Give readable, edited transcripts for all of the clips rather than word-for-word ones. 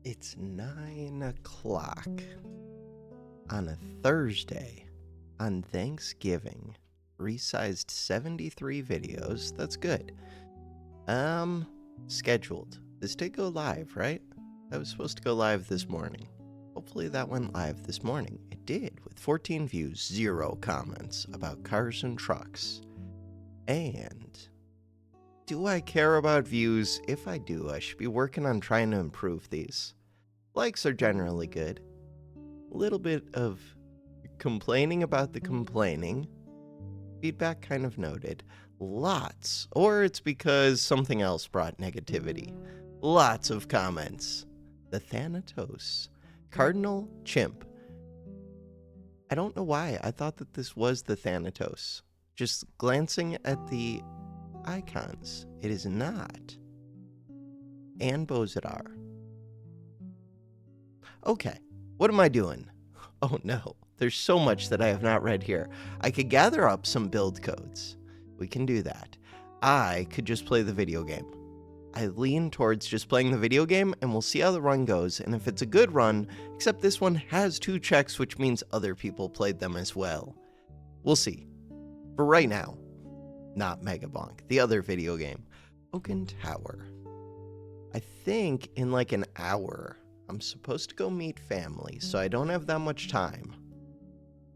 It's 9 o'clock on a Thursday on Thanksgiving. Resized 73 videos. That's good. Scheduled. This did go live, right? I was supposed to go live this morning. Hopefully that went live this morning. It did, with 14 views, 0 comments about cars and trucks. And do I care about views? If I do, I should be working on trying to improve these. Likes are generally good. A little bit of complaining about the complaining. Feedback kind of noted. Lots. Or it's because something else brought negativity. Lots of comments. The Thanatos. Cardinal Chimp. I don't know why. I thought that this was the Thanatos. Just glancing at the icons, it is not. And Bozidar. Okay, what am I doing? Oh no, there's so much that I have not read here. I could gather up some build codes. We can do that. I could just play the video game. I lean towards just playing the video game, and we'll see how the run goes, and if it's a good run, except this one has 2 checks, which means other people played them as well. We'll see. For right now, not Megabonk, the other video game. Oaken Tower. I think in like an hour, I'm supposed to go meet family, so I don't have that much time.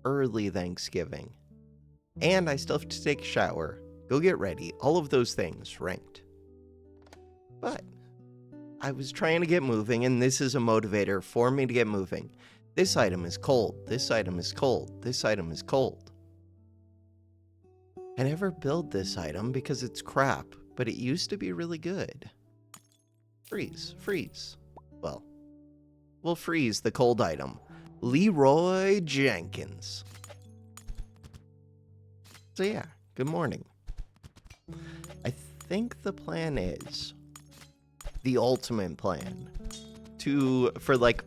Early Thanksgiving. And I still have to take a shower, go get ready, all of those things ranked. But I was trying to get moving, and this is a motivator for me to get moving. This item is cold. This item is cold. This item is cold. I never build this item because it's crap, but it used to be really good. Freeze. Freeze. Well, we'll freeze the cold item. Leroy Jenkins. So yeah, good morning. I think the plan is the ultimate plan for like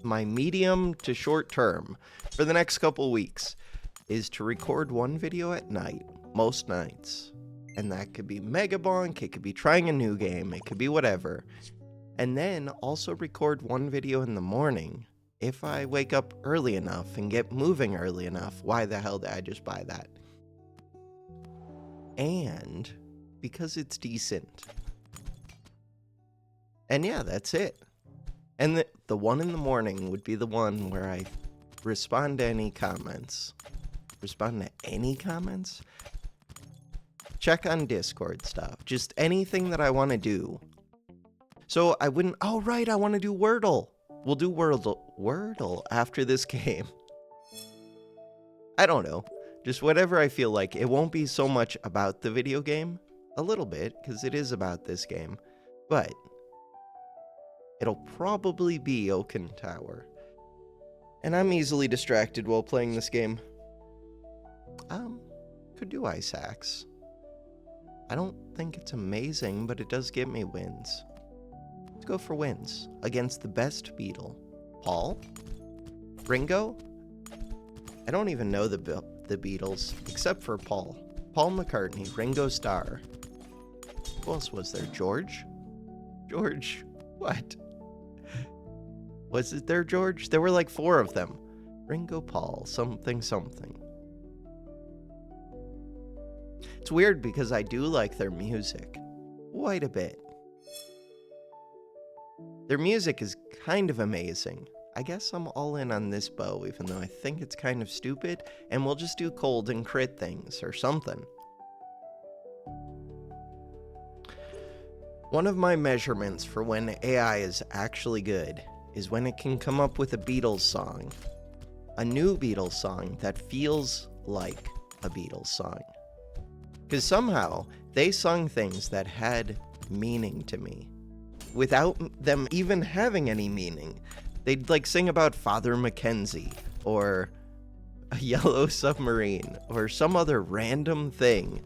my medium to short term for the next couple weeks is to record one video at night, most nights. And that could be Megabonk, it could be trying a new game, it could be whatever. And then also record one video in the morning. If I wake up early enough and get moving early enough, why the hell did I just buy that? And because it's decent. And yeah, that's it. And the one in the morning would be the one where I respond to any comments. Respond to any comments? Check on Discord stuff. Just anything that I want to do. So I wouldn't... Oh, right, I want to do Wordle. We'll do Wordle after this game. I don't know. Just whatever I feel like. It won't be so much about the video game. A little bit, because it is about this game. But it'll probably be Oaken Tower. And I'm easily distracted while playing this game. Could do Ice Axe. I don't think it's amazing, but it does get me wins. Let's go for wins against the best Beatle. Paul? Ringo? I don't even know the Beatles, except for Paul. Paul McCartney, Ringo Starr. Who else was there? George? George, what? Was it there, George? There were like 4 of them. Ringo, Paul, something, something. It's weird because I do like their music. Quite a bit. Their music is kind of amazing. I guess I'm all in on this bow, even though I think it's kind of stupid, and we'll just do cold and crit things or something. One of my measurements for when AI is actually good is when it can come up with a Beatles song. A new Beatles song that feels like a Beatles song. Because somehow, they sung things that had meaning to me. Without them even having any meaning. They'd like sing about Father Mackenzie, or a yellow submarine, or some other random thing.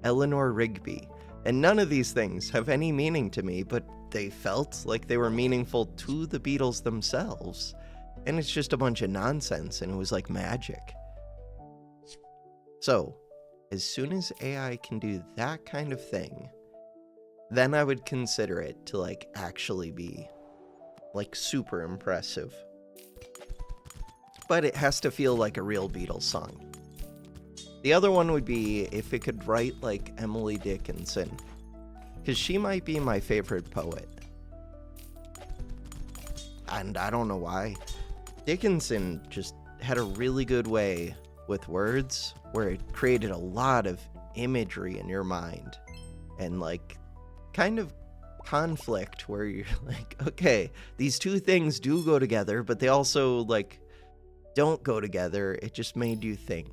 Eleanor Rigby. And none of these things have any meaning to me, but they felt like they were meaningful to the Beatles themselves. And it's just a bunch of nonsense, and it was like magic. So, as soon as AI can do that kind of thing, then I would consider it to like actually be like super impressive. But it has to feel like a real Beatles song. The other one would be if it could write like Emily Dickinson, because she might be my favorite poet. And I don't know why. Dickinson just had a really good way with words where it created a lot of imagery in your mind and like kind of conflict where you're like, okay, these two things do go together, but they also like don't go together. It just made you think.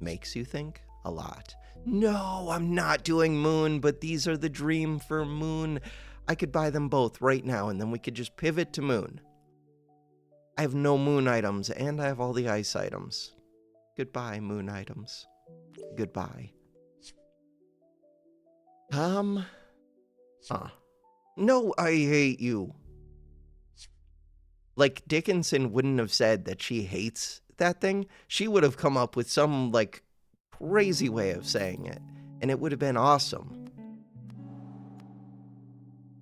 Makes you think a lot. No, I'm not doing Moon, but these are the dream for Moon. I could buy them both right now, and then we could just pivot to Moon. I have no Moon items, and I have all the ice items. Goodbye, Moon items. Goodbye. No, I hate you. Like, Dickinson wouldn't have said that she hates that thing. She would have come up with some, like, crazy way of saying it, and it would have been awesome.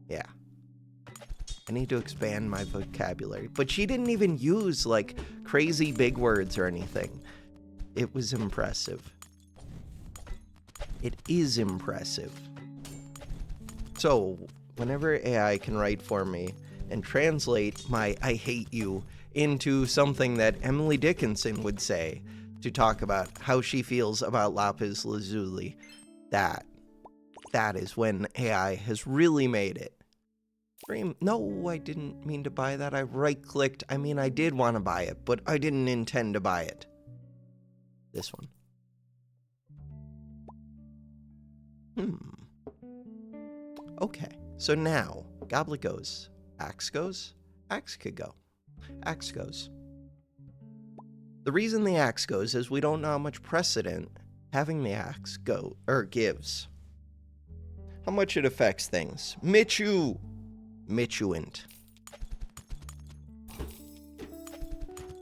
Yeah. I need to expand my vocabulary. But she didn't even use, like, crazy big words or anything. It was impressive. It is impressive. So, whenever AI can write for me and translate my I hate you into something that Emily Dickinson would say to talk about how she feels about lapis lazuli, that is when AI has really made it. No, I didn't mean to buy that. I right-clicked. I mean, I did want to buy it, but I didn't intend to buy it. This one. Okay, so now, Goblet goes. Axe goes. Axe could go. Axe goes. The reason the axe goes is we don't know how much precedent having the axe go, or gives. How much it affects things. Mitchuant.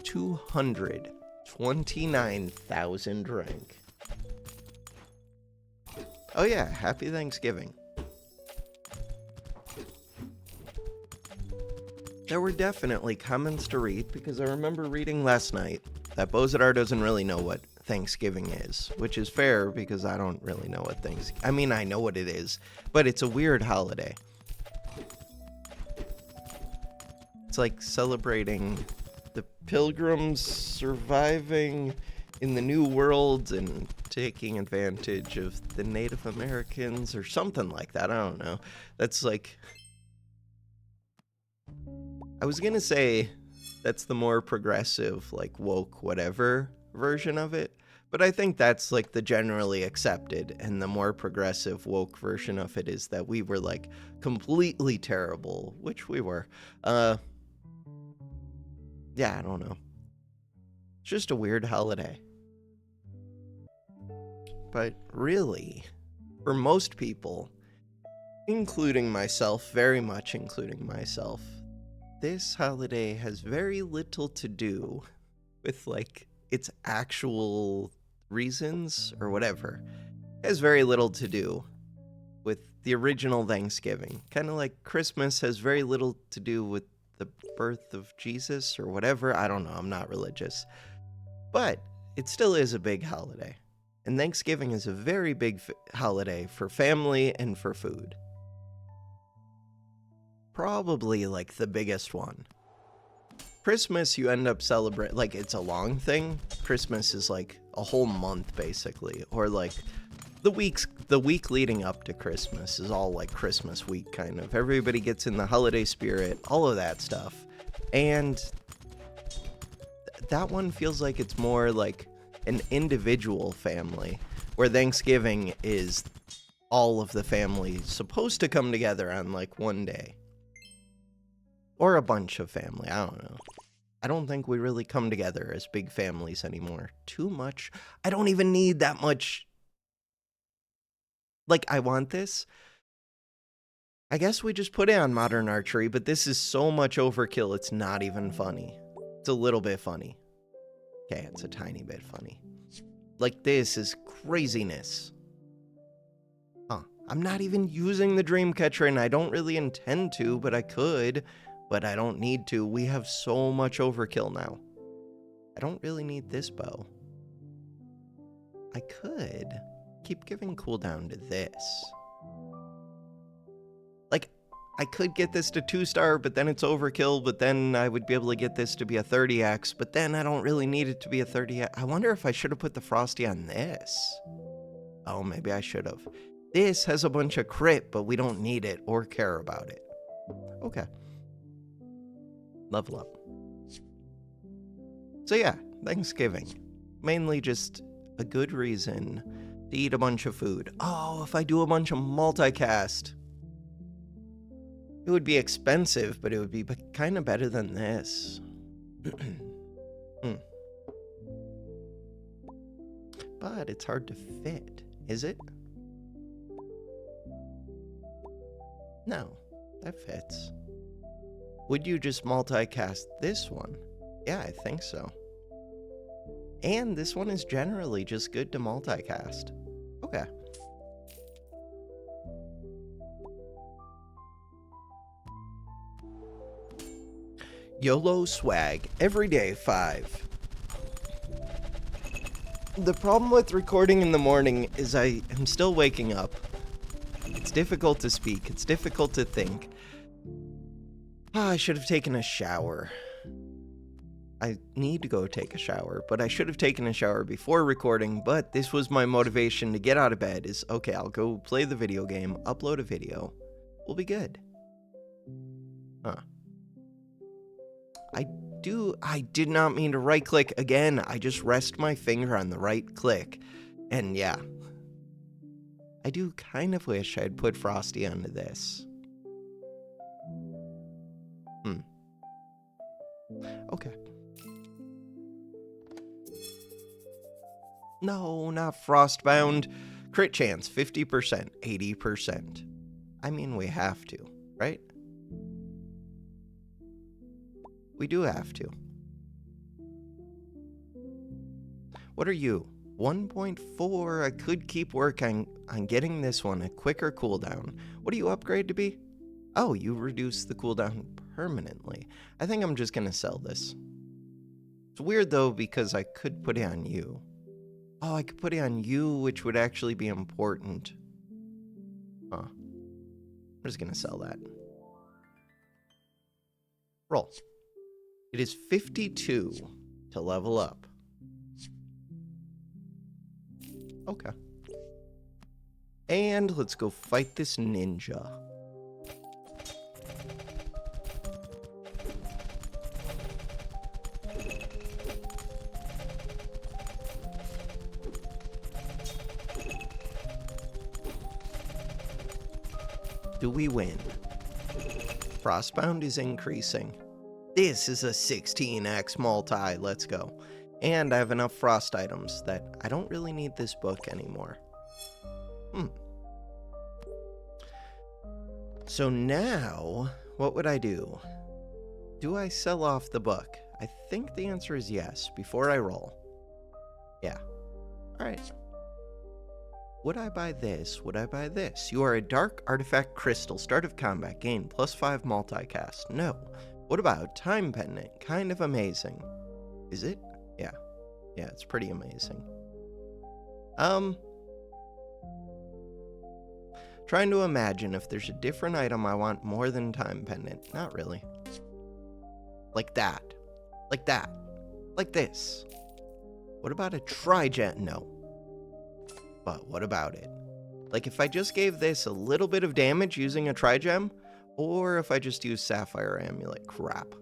229,000 rank. Oh yeah, happy Thanksgiving. There were definitely comments to read, because I remember reading last night that Bozadar doesn't really know what Thanksgiving is, which is fair because I don't really know what I mean, I know what it is, but it's a weird holiday. It's like celebrating the pilgrims surviving in the New World and taking advantage of the Native Americans or something like that. I don't know. That's like... I was gonna say that's the more progressive, like, woke whatever version of it, but I think that's, like, the generally accepted, and the more progressive woke version of it is that we were, like, completely terrible, which we were. Yeah, I don't know. It's just a weird holiday. But really, for most people, including myself, very much including myself, this holiday has very little to do with, like, its actual reasons or whatever. It has very little to do with the original Thanksgiving. Kind of like Christmas has very little to do with the birth of Jesus or whatever. I don't know. I'm not religious. But it still is a big holiday. And Thanksgiving is a very big holiday for family and for food. Probably, like, the biggest one. Christmas, you end up celebrating, like, it's a long thing. Christmas is, like, a whole month, basically. Or, like, the week leading up to Christmas is all, like, Christmas week, kind of. Everybody gets in the holiday spirit, all of that stuff. And that one feels like it's more, like, an individual family, where Thanksgiving is all of the family supposed to come together on, like, one day. Or a bunch of family, I don't know. I don't think we really come together as big families anymore. Too much. I don't even need that much. Like, I want this. I guess we just put it on Modern Archery, but this is so much overkill, it's not even funny. It's a little bit funny. Okay, it's a tiny bit funny. Like, this is craziness. I'm not even using the Dreamcatcher, and I don't really intend to, but I could. but I don't need to. We have so much overkill now. I don't really need this bow. I could keep giving cooldown to this. Like, I could get this to 2-star, but then it's overkill, but then I would be able to get this to be a 30x, but then I don't really need it to be a 30x. I wonder if I should have put the Frosty on this. Oh, maybe I should have. This has a bunch of crit, but we don't need it or care about it. Okay. Level up. So yeah, Thanksgiving. Mainly just a good reason to eat a bunch of food. Oh, if I do a bunch of multicast. It would be expensive, but it would be kind of better than this. But it's hard to fit, is it? No, that fits. Would you just multicast this one? Yeah, I think so. And this one is generally just good to multicast. Okay. YOLO swag, everyday 5. The problem with recording in the morning is I am still waking up. It's difficult to speak, it's difficult to think. I should have taken a shower. I need to go take a shower, but I should have taken a shower before recording, but this was my motivation to get out of bed is, okay, I'll go play the video game, upload a video, we'll be good. Huh. I did not mean to right click again, I just rest my finger on the right click, and yeah. I do kind of wish I'd put Frosty onto this. Okay. No, not Frostbound. Crit chance, 50%, 80%. I mean, we have to, right? We do have to. What are you? 1.4. I could keep working on getting this one a quicker cooldown. What do you upgrade to be? Oh, you reduce the cooldown permanently. I think I'm just gonna sell this. It's weird though because I could put it on you. Oh, I could put it on you, which would actually be important. Huh. I'm just gonna sell that. Roll. It is 52 to level up. Okay. And let's go fight this ninja. Do we win? Frostbound is increasing. This is a 16x multi, let's go. And I have enough frost items that I don't really need this book anymore. So now, what would I do? Do I sell off the book? I think the answer is yes, before I roll. Yeah. Alright. Would I buy this? Would I buy this? You are a dark artifact crystal. Start of combat. Gain +5 multicast. No. What about time pendant? Kind of amazing. Is it? Yeah. Yeah, it's pretty amazing. Trying to imagine if there's a different item I want more than time pendant. Not really. Like that. Like that. Like this. What about a trigem? No. But what about it? Like if I just gave this a little bit of damage using a trigem, or if I just use Sapphire Amulet. Crap.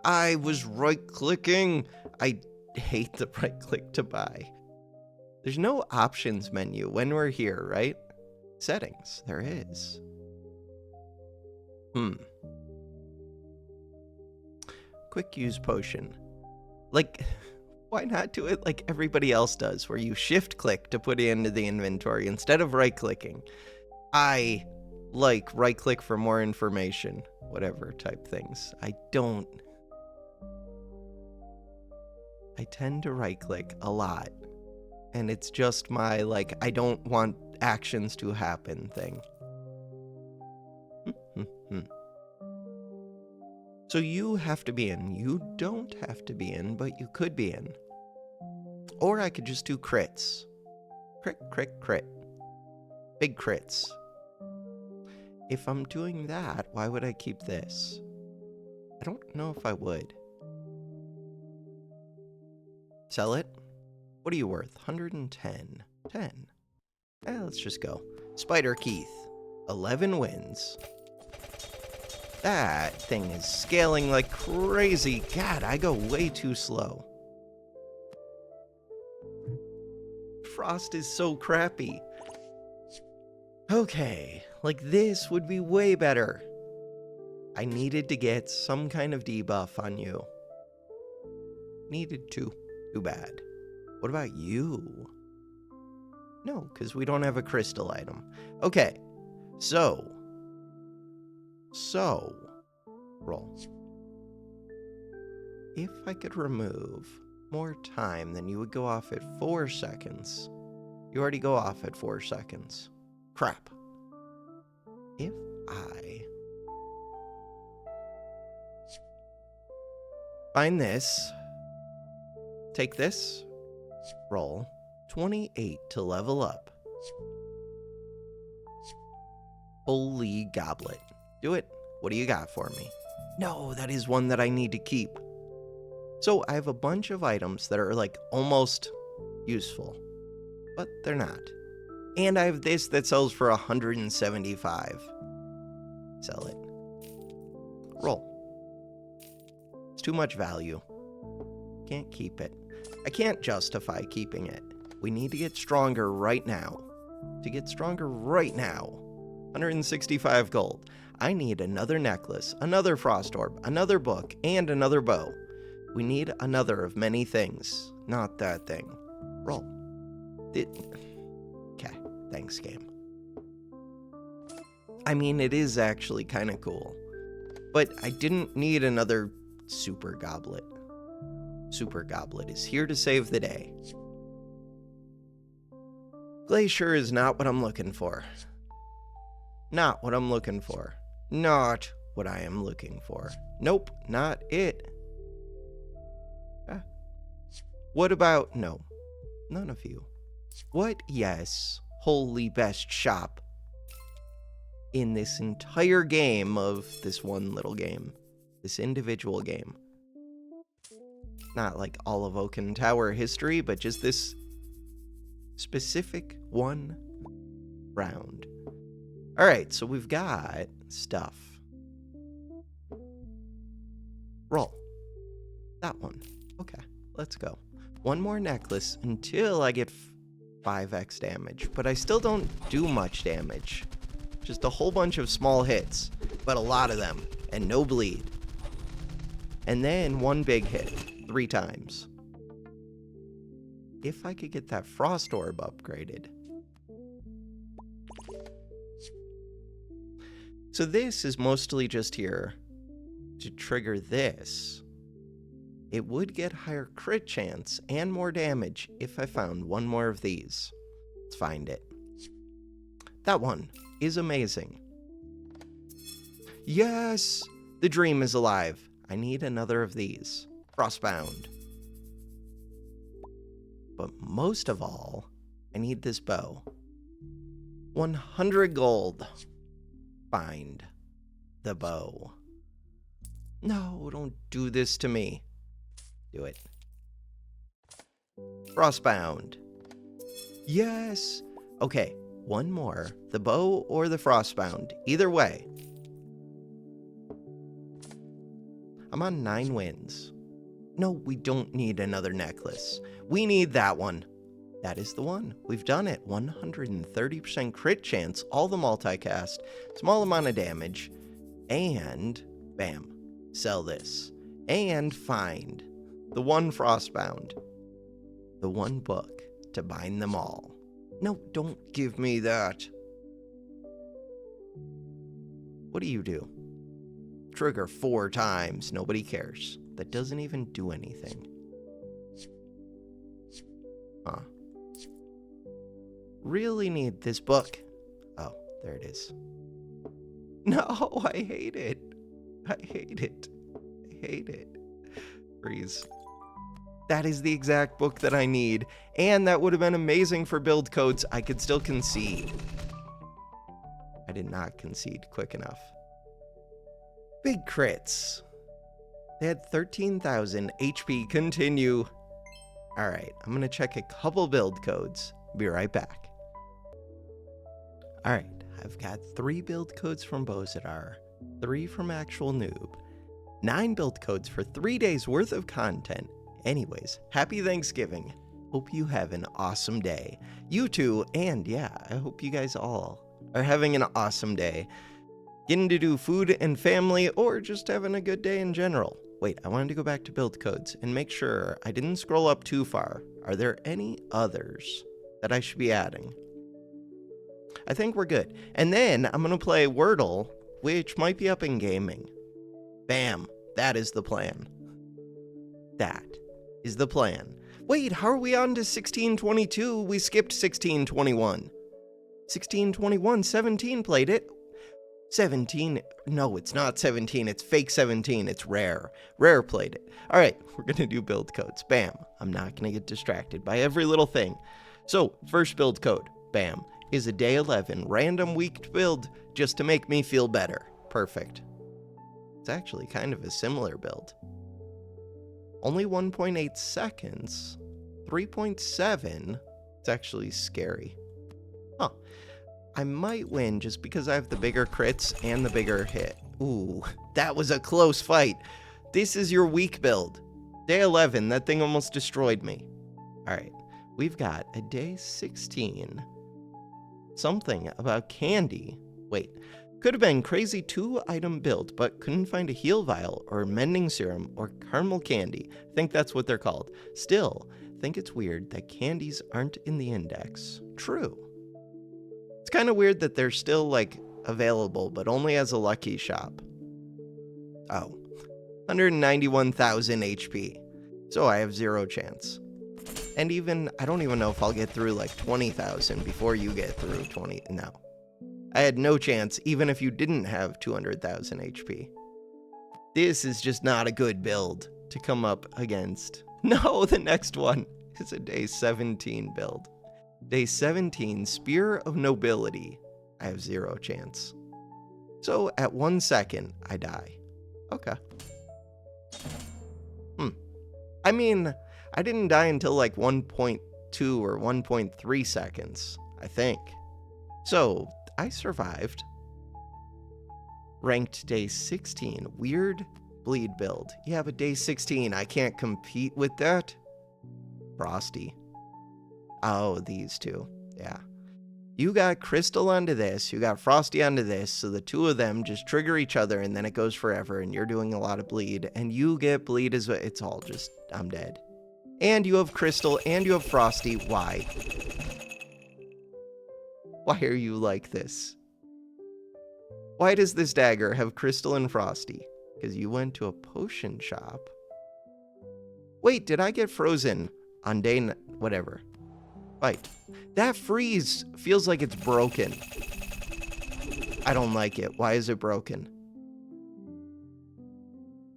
I was right-clicking. I hate the right-click to buy. There's no options menu when we're here, right? Settings. There is. Quick use potion. Like, why not do it like everybody else does, where you shift-click to put it into the inventory instead of right-clicking? I like right-click for more information, whatever type things. I tend to right-click a lot. And it's just my, like, I don't want actions to happen thing. So you have to be in. You don't have to be in, but you could be in. Or I could just do crits. Crit, crit, crit. Big crits. If I'm doing that, why would I keep this? I don't know if I would. Sell it? What are you worth? 110. 10. Let's just go. Spider Keith. 11 wins. That thing is scaling like crazy. God, I go way too slow. Frost is so crappy. Okay, like this would be way better. I needed to get some kind of debuff on you. Needed to. Too bad. What about you? No, because we don't have a crystal item. Okay, so, roll. If I could remove more time, then you would go off at 4 seconds. You already go off at 4 seconds. Crap. If I find this, take this, roll 28 to level up. Holy goblet. Do it. What do you got for me? No, that is one that I need to keep. So I have a bunch of items that are like almost useful, but they're not. And I have this that sells for 175. Sell it. Roll. It's too much value. Can't keep it. I can't justify keeping it. We need to get stronger right now. To get stronger right now, 165 gold. I need another necklace, another frost orb, another book, and another bow. We need another of many things. Not that thing. Roll. Okay, thanks, game. I mean, it is actually kind of cool. But I didn't need another super goblet. Super goblet is here to save the day. Glacier is not what I'm looking for. Not what I'm looking for. Not what I am looking for. Nope, not it. What about... No, none of you. What? Yes. Holy best shop in this entire game of this one little game. This individual game. Not like all of Oaken Tower history, but just this specific one round. Alright, so we've got stuff. Roll. That one. Okay, let's go. One more necklace until I get 5x damage, but I still don't do much damage. Just a whole bunch of small hits, but a lot of them, and no bleed. And then one big hit, 3 times. If I could get that frost orb upgraded. So this is mostly just here to trigger this. It would get higher crit chance and more damage if I found one more of these. Let's find it. That one is amazing. Yes! The dream is alive. I need another of these. Frostbound. But most of all, I need this bow. 100 gold. Find the bow. No, don't do this to me. Do it. Frostbound. Yes. Okay, one more. The bow or the frostbound. Either way. I'm on 9 wins. No, we don't need another necklace. We need that one. That is the one. We've done it. 130% crit chance, all the multicast, small amount of damage, and bam, sell this. And find the one frostbound. The one book to bind them all. No, don't give me that. What do you do? Trigger 4 times. Nobody cares. That doesn't even do anything. Huh. Really need this book. Oh, there it is. No, I hate it. I hate it. hate it. Freeze. That is the exact book that I need, and that would have been amazing for build codes. I could still concede. I did not concede quick enough. Big crits. They had 13,000 HP. Continue. All right, I'm going to check a couple build codes. Be right back. All right, I've got 3 build codes from Bozidar, 3 from Actual Noob, 9 build codes for 3 days worth of content. Anyways, happy Thanksgiving. Hope you have an awesome day. You too, and yeah, I hope you guys all are having an awesome day. Getting to do food and family, or just having a good day in general. Wait, I wanted to go back to build codes and make sure I didn't scroll up too far. Are there any others that I should be adding? I think we're good. And then I'm going to play Wordle, which might be up in gaming. Bam, that is the plan. That is the plan. Wait, how are we on to 1622? We skipped 1621. 1621, 17 played it. 17, no, it's not 17, it's fake 17, it's Rare. Rare played it. All right, we're gonna do build codes. Bam, I'm not gonna get distracted by every little thing. So, first build code, bam, is a day 11 random week build just to make me feel better. Perfect. It's actually kind of a similar build. Only 1.8 seconds, 3.7, it's actually scary. Huh. I might win just because I have the bigger crits and the bigger hit. Ooh, that was a close fight. This is your weak build. Day 11, that thing almost destroyed me. All right, we've got a day 16. Something about candy. Wait, could have been crazy 2-item build, but couldn't find a heal vial or mending serum or caramel candy. I think that's what they're called. Still, think it's weird that candies aren't in the index. True. It's kind of weird that they're still, like, available, but only as a lucky shop. Oh, 191,000 HP. So I have 0 chance. And even, I don't even know if I'll get through, like, 20,000 before you get through 20. No. I had no chance, even if you didn't have 200,000 HP. This is just not a good build to come up against. No, the next one is a day 17 build. Day 17, Spear of Nobility. I have 0 chance. So at 1 second, I die. Okay. I mean, I didn't die until like 1.2 or 1.3 seconds, I think. So I survived. Ranked day 16, weird bleed build. Yeah, but day 16, I can't compete with that. Frosty. Oh, these two. Yeah. You got Crystal onto this, you got Frosty onto this, so the two of them just trigger each other and then it goes forever and you're doing a lot of bleed and you get bleed as well. It's all just, I'm dead. And you have Crystal and you have Frosty. Why? Why are you like this? Why does this dagger have Crystal and Frosty? Because you went to a potion shop. Wait, did I get frozen on day whatever? Fight. That freeze feels like it's broken. I don't like it. Why is it broken?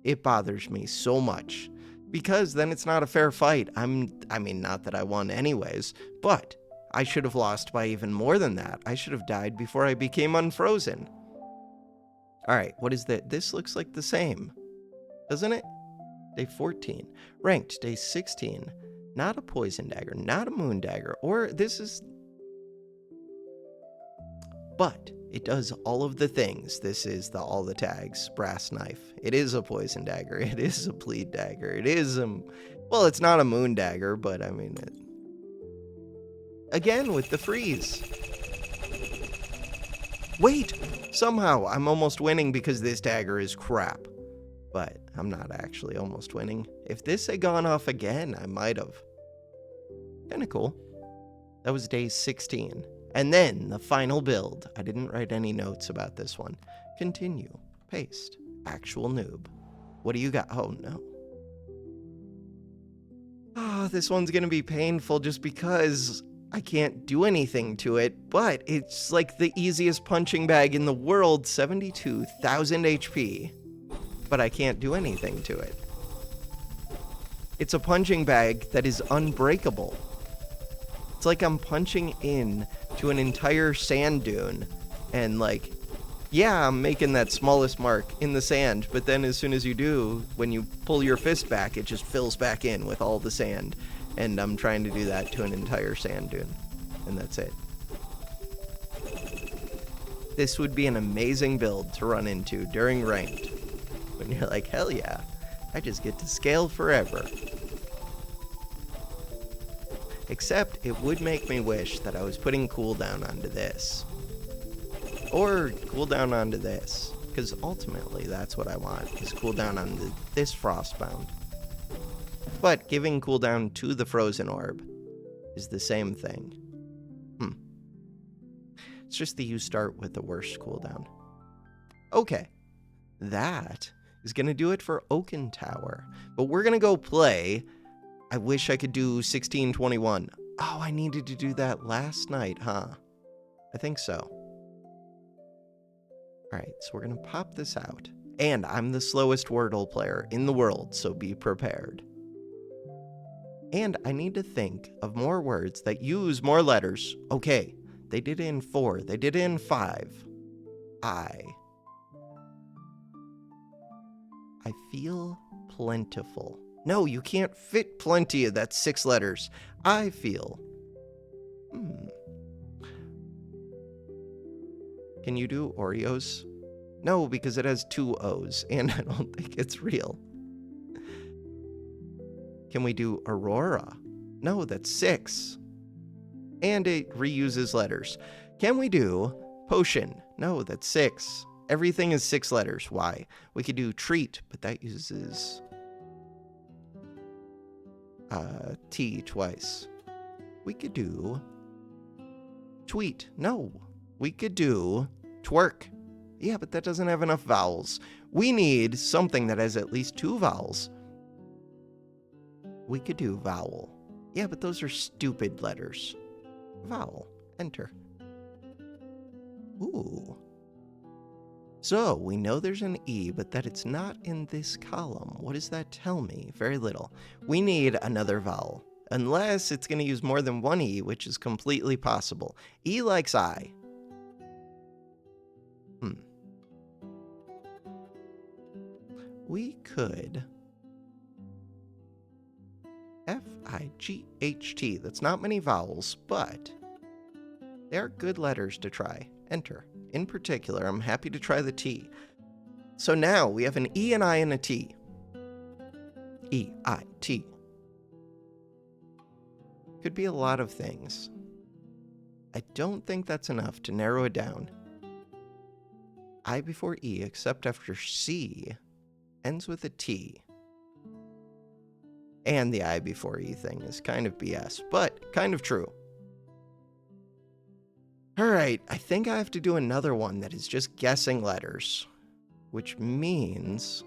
It bothers me so much. Because then it's not a fair fight. I mean, not that I won anyways, but I should have lost by even more than that. I should have died before I became unfrozen. Alright, what is that? This looks like the same, doesn't it? Day 14. Ranked, day 16. Not a poison dagger, not a moon dagger, or this is... But it does all of the things. This is all the tags. Brass knife. It is a poison dagger. It is a bleed dagger. It is well, it's not a moon dagger, but I mean... Again, with the freeze. Wait! Somehow, I'm almost winning because this dagger is crap. But I'm not actually almost winning. If this had gone off again, I might have. Kinda cool. That was day 16. And then, the final build. I didn't write any notes about this one. Continue. Paste. Actual noob. What do you got? Oh, no. Oh, this one's gonna be painful just because I can't do anything to it, but it's like the easiest punching bag in the world. 72,000 HP. but I can't do anything to it. It's a punching bag that is unbreakable. It's like I'm punching in to an entire sand dune, and like, yeah, I'm making that smallest mark in the sand, but then as soon as you do, when you pull your fist back, it just fills back in with all the sand, and I'm trying to do that to an entire sand dune, and that's it. This would be an amazing build to run into during ranked, when you're like, hell yeah, I just get to scale forever. Except it would make me wish that I was putting cooldown onto this. Or cooldown onto this. Because ultimately that's what I want, is cooldown on this Frostbound. But giving cooldown to the Frozen Orb is the same thing. It's just that you start with the worst cooldown. Okay. That is going to do it for Oaken Tower. But we're going to go play... I wish I could do 1621. Oh, I needed to do that last night, huh? I think so. Alright, so we're going to pop this out. And I'm the slowest Wordle player in the world, so be prepared. And I need to think of more words that use more letters. Okay, they did it in 4. They did it in 5. I feel plentiful. No, you can't fit plenty of that 6 letters. I feel. Can you do Oreos? No, because it has 2 O's, and I don't think it's real. Can we do Aurora? No, that's 6. And it reuses letters. Can we do Potion? No, that's 6. Everything is 6 letters. Why? We could do Treat, but that uses... T twice. We could do tweet. No. We could do twerk. Yeah, but that doesn't have enough vowels. We need something that has at least 2 vowels. We could do vowel. Yeah, but those are stupid letters. Vowel. Enter. Ooh. So, we know there's an E, but that it's not in this column. What does that tell me? Very little. We need another vowel. Unless it's going to use more than one E, which is completely possible. E likes I. We could... F-I-G-H-T. That's not many vowels, but... they're good letters to try. Enter. In particular, I'm happy to try the T. So now we have an E, an I, and a T. E-I-T. Could be a lot of things. I don't think that's enough to narrow it down. I before E, except after C, ends with a T. And the I before E thing is kind of BS, but kind of true. Alright, I think I have to do another one that is just guessing letters. Which means...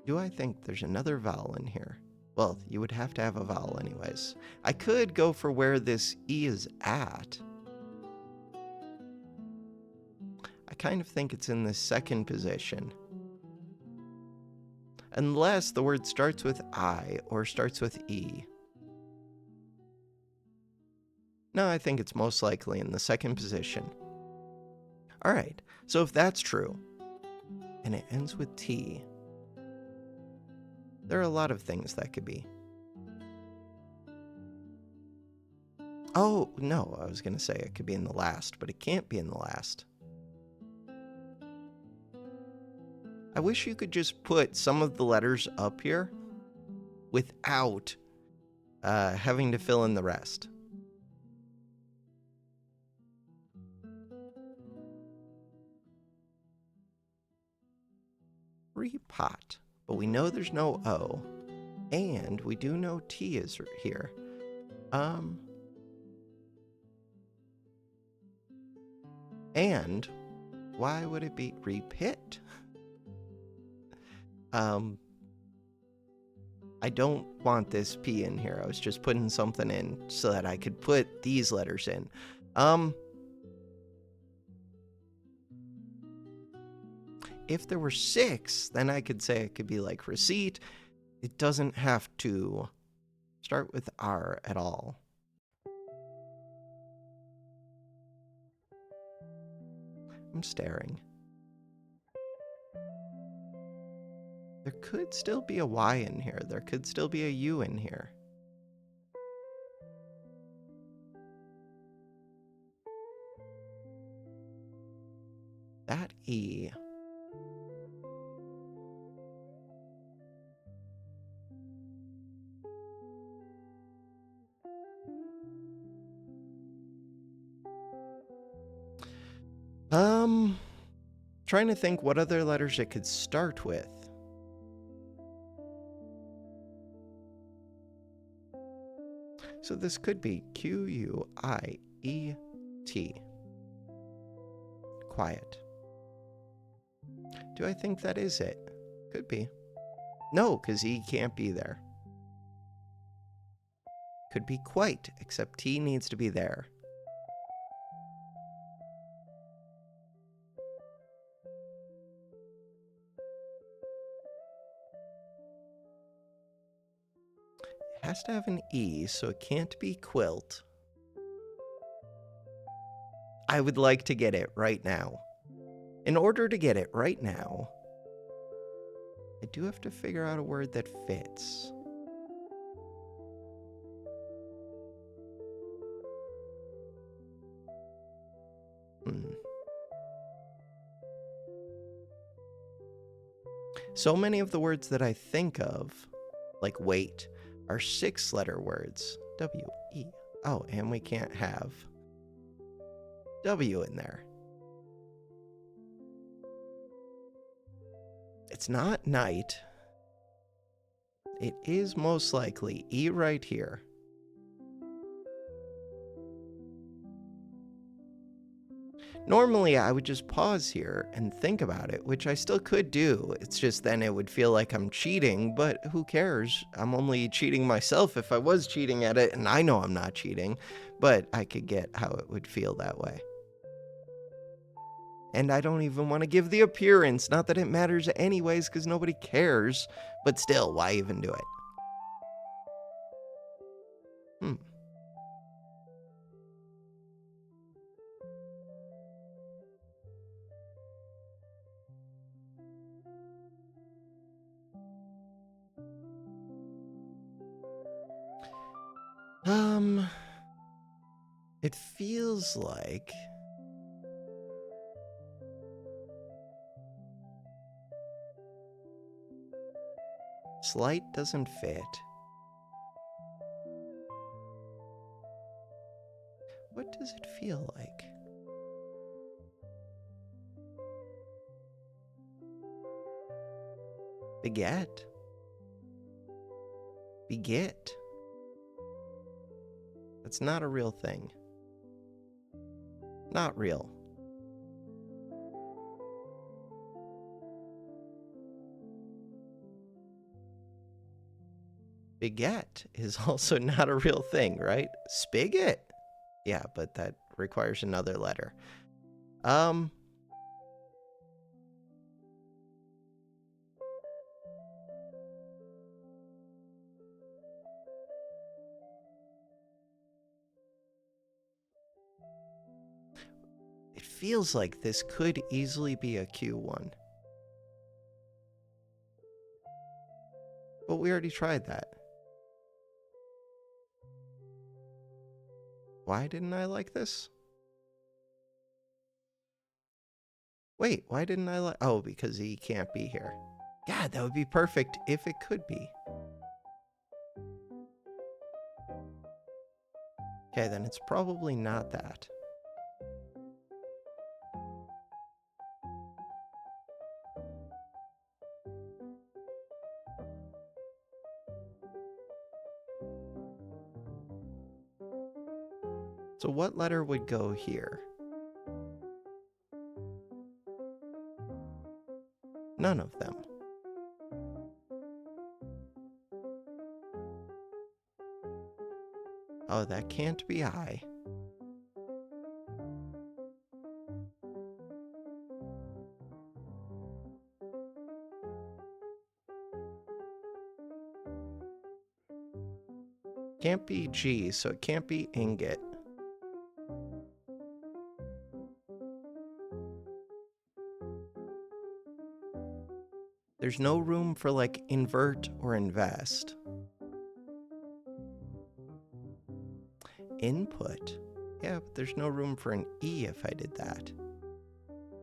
do I think there's another vowel in here? Well, you would have to have a vowel anyways. I could go for where this E is at. I kind of think it's in the second position. Unless the word starts with I or starts with E. No, I think it's most likely in the second position. Alright, so if that's true, and it ends with T, there are a lot of things that could be. Oh, no, I was going to say it could be in the last, but it can't be in the last. I wish you could just put some of the letters up here without having to fill in the rest. Repot. But we know there's no O. And we do know T is here. And why would it be repit? I don't want this P in here. I was just putting something in so that I could put these letters in. if there were 6, then I could say it could be like receipt. It doesn't have to start with R at all. I'm staring. There could still be a Y in here. There could still be a U in here. That E. Trying to think what other letters it could start with. So this could be Q-U-I-E-T. Quiet. Do I think that is it? Could be. No, because E can't be there. Could be quite, except T needs to be there. It has to have an E, so it can't be quilt. I would like to get it right now. In order to get it right now, I do have to figure out a word that fits. So many of the words that I think of, like wait, are 6-letter words. W-E. Oh, and we can't have W in there. It's not night. It is most likely E right here. Normally, I would just pause here and think about it, which I still could do. It's just then it would feel like I'm cheating, but who cares? I'm only cheating myself if I was cheating at it, and I know I'm not cheating, but I could get how it would feel that way. And I don't even want to give the appearance, not that it matters anyways, because nobody cares, but still, why even do it? It feels like slight doesn't fit. What does it feel like? Beget. Beget. That's not a real thing. Not real. Beget is also not a real thing, right? Spigot? Yeah, but that requires another letter. It feels like this could easily be a Q1. But we already tried that. Why didn't I like this? Wait, why didn't I like... Oh, because he can't be here. God, that would be perfect if it could be. Okay, then it's probably not that. So what letter would go here? None of them. Oh, that can't be I. Can't be G, so it can't be ingot. There's no room for, like, invert or invest. Input. Yeah, but there's no room for an E if I did that.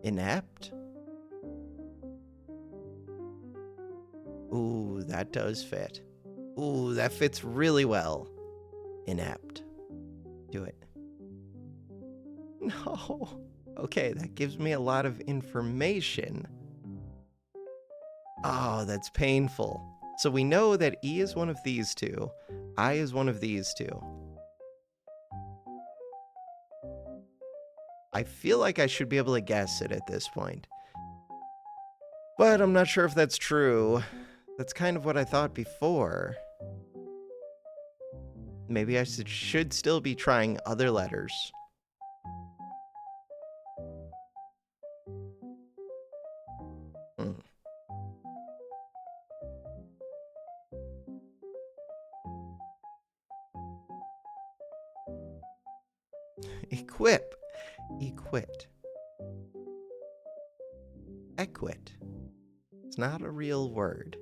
Inept. Ooh, that does fit. Ooh, that fits really well. Inept. Do it. No. Okay, that gives me a lot of information. Oh, that's painful. So we know that E is one of these two. I is one of these two. I feel like I should be able to guess it at this point. But I'm not sure if that's true. That's kind of what I thought before. Maybe I should still be trying other letters. Equip. Equit. Equit. It's not a real word.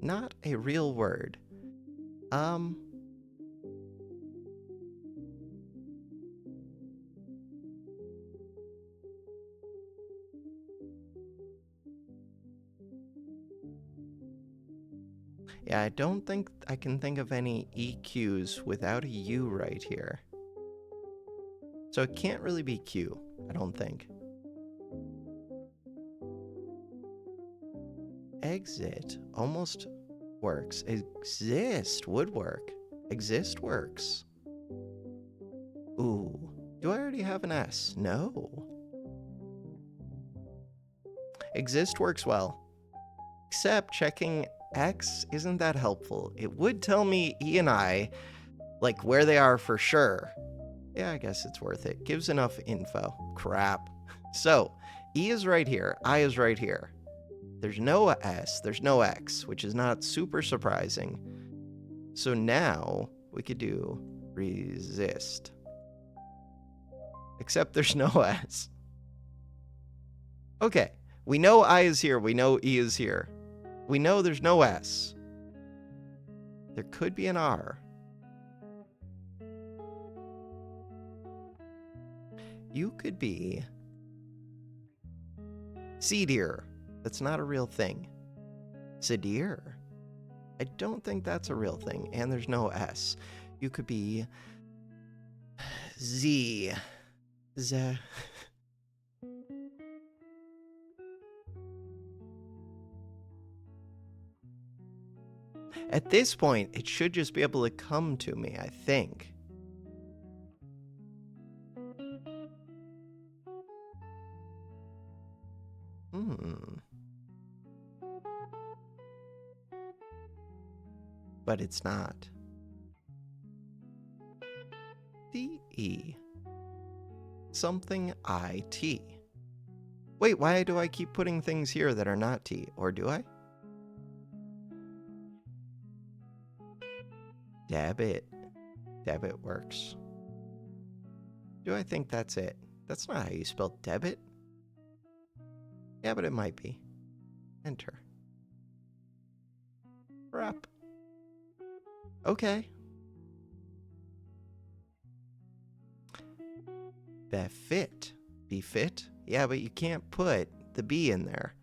Not a real word. Yeah, I don't think I can think of any EQs without a U right here. So it can't really be Q, I don't think. Exit almost works. Exist would work. Exist works. Ooh, do I already have an S? No. Exist works well. Except checking X isn't that helpful. It would tell me E and I, like where they are for sure. Yeah, I guess it's worth it. Gives enough info. Crap. So, E is right here. I is right here. There's no S. There's no X, which is not super surprising. So now we could do resist. Except there's no S. Okay. We know I is here. We know E is here. We know there's no S. There could be an R. You could be Seedier. That's not a real thing. Seedier. I don't think that's a real thing. And there's no S. You could be Z. Z. At this point, it should just be able to come to me, I think. But it's not. D-E. Something I-T. Wait, why do I keep putting things here that are not T? Or do I? Debit. Debit works. Do I think that's it? That's not how you spell debit. Yeah, but it might be. Enter. Wrap. Okay. Befit. Befit? Yeah, but you can't put the B in there.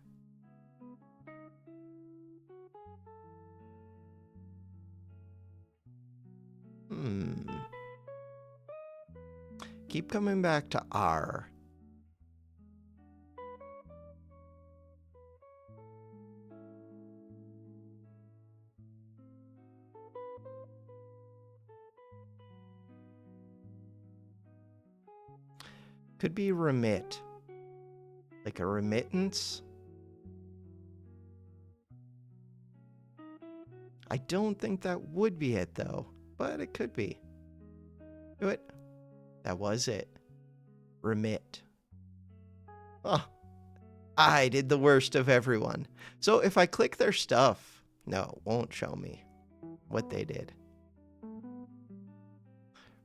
Keep coming back to R. Could be remit. Like a remittance. I don't think that would be it, though. But it could be. Do it. That was it. Remit. Oh, I did the worst of everyone. So if I click their stuff, no, it won't show me. what they did.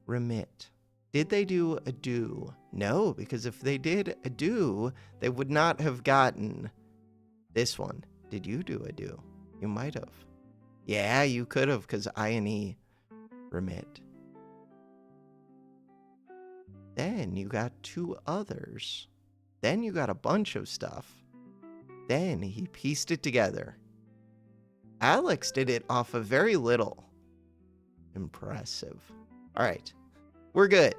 Remit. Did they do a do? No, because if they did a do, they would not have gotten this one. Did you do a do? You might have. Yeah, you could have, because I-N-E, remit. Then you got 2 others. Then you got a bunch of stuff. Then he pieced it together. Alex did it off of very little. Impressive. All right, we're good.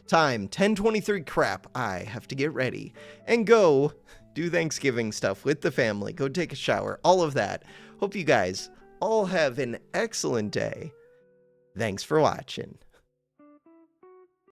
Time, 10:23. Crap, I have to get ready and go do Thanksgiving stuff with the family. Go take a shower, all of that. Hope you guys all have an excellent day. Thanks for watching.